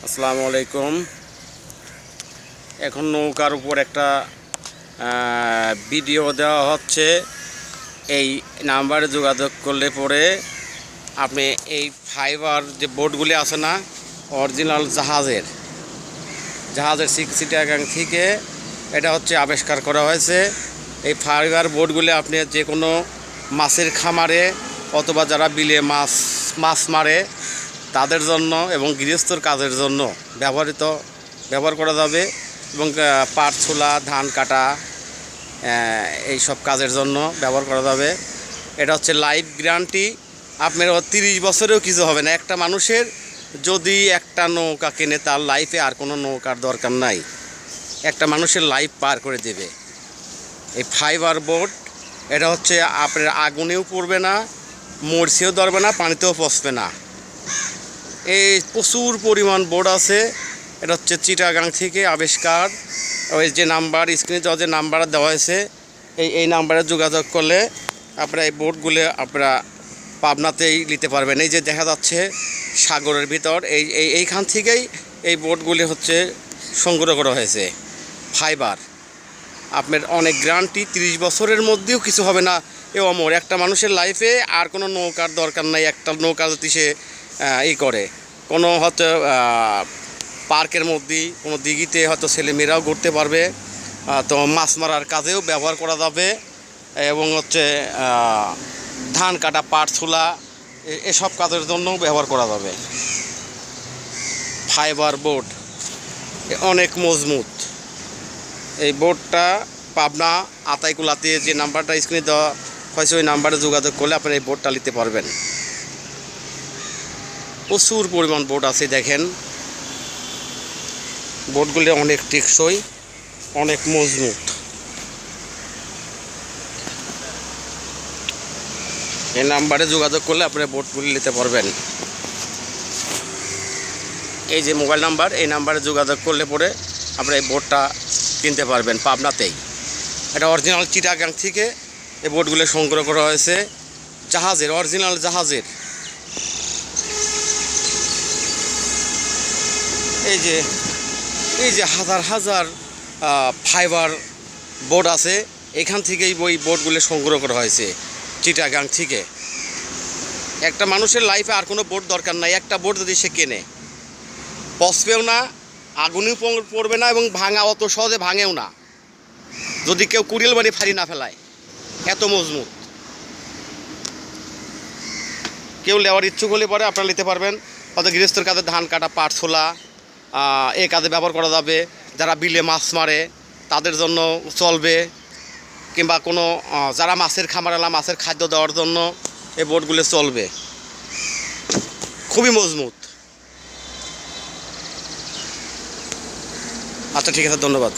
আসসালামু আলাইকুম। এখন নৌকার উপর একটা ভিডিও দেওয়া হচ্ছে। এই নাম্বারে যোগাযোগ করলে পরে আপনি এই ফাইবার যে বোটগুলি আছে না, অরিজিনাল জাহাজের চিটাগাং থেকে এটা হচ্ছে আবিষ্কার করা হয়েছে। এই ফাইবার বোটগুলি আপনি যে কোনো মাছের খামারে অথবা যারা বিলে মাছ মারে তাদের জন্য এবং গৃহস্থর কাজের জন্য ব্যবহার করা যাবে এবং পাট ছোলা, ধান কাটা, এই সব কাজের জন্য ব্যবহার করা যাবে। এটা হচ্ছে লাইফ গ্যারান্টি। আপনার 30 বছরেও কিছু হবে না। একটা মানুষের যদি একটা নৌকা কেনে তার লাইফে আর কোনো নৌকার দরকার নাই, একটা মানুষের লাইফ পার করে দেবে এই ফাইবার বোট। এটা হচ্ছে আপনার আগুনেও পড়বে না, মরছেও ধরবে না, পানিতেও পচবে না। এই প্রচুর পরিমাণ বোট আছে। এটা হচ্ছে চিটাগাং থেকে আবিষ্কার। ওই যে নাম্বার স্ক্রিনে যে নাম্বার দেওয়া হয়েছে, এই নাম্বারে যোগাযোগ করলে আপনারা এই বোটগুলো আপনারা পাবনাতেই নিতে পারবেন। এই যে দেখা যাচ্ছে সাগরের ভিতর এইখান থেকেই এই বোটগুলি হচ্ছে সংগ্রহ করা হয়েছে। ফাইবার আপনার অনেক গ্যারান্টি, 30 বছরের মধ্যেও কিছু হবে না। এ অমর একটা মানুষের লাইফে আর কোনো নৌকার দরকার নাই। একটা নৌকা যদি সে করে কোনো হয়তো পার্কের মধ্যে কোনো দিঘিতে হয়তো ছেলেমেয়েরাও ঘুরতে পারবে, তো মাছ মারার কাজেও ব্যবহার করা যাবে এবং হচ্ছে ধান কাটা, পাট ছোলা, এসব কাজের জন্যও ব্যবহার করা যাবে। ফাইবার বোট অনেক মজবুত। এই বোটটা পাবনা আতাইকুলাতে যে নাম্বারটা স্ক্রিনে দেওয়া হয়েছে ওই নাম্বারে যোগাযোগ করলে আপনারা এই বোটটা নিতে পারবেন। প্রচুর পরিমাণ বোট আছে। দেখেন বোটগুলি অনেক টেকসই, অনেক মজবুত। এই নাম্বারে যোগাযোগ করলে আপনারা বোটগুলি নিতে পারবেন। এই যে মোবাইল নাম্বার, এই নাম্বারে যোগাযোগ করলে পরে আপনারা এই বোটটা কিনতে পারবেন পাবনাতেই। এটা অরিজিনাল চিটাগাং থেকে এই বোটগুলো সংগ্রহ করা হয়েছে, জাহাজের, অরিজিনাল জাহাজের। এই যে হাজার হাজার ফাইবার বোট আছে, এখান থেকেই ওই বোটগুলো সংগ্রহ করা হয়েছে চিটাগাং থেকে। একটা মানুষের লাইফে আর কোনো বোট দরকার নাই। একটা বোট যদি সে কেনে পচবেও না, আগুনেও পড়বে না এবং অত সহজে ভাঙেও না যদি কেউ কুড়িল বাড়ি ফাড়ি না ফেলায়। এত মজবুত। কেউ নেওয়ার ইচ্ছুক হলে পরে আপনারা নিতে পারবেন। হয়তো গৃহস্থের কাজে ধান কাটা, পাট ছোলা, এই কাজে ব্যবহার করা যাবে। যারা বিলে মাছ মারে তাদের জন্য চলবে, কিংবা কোনো যারা মাছের খামারালা মাছের খাদ্য দেওয়ার জন্য এই বোটগুলো চলবে। খুবই মজবুত। আচ্ছা, ঠিক আছে, ধন্যবাদ।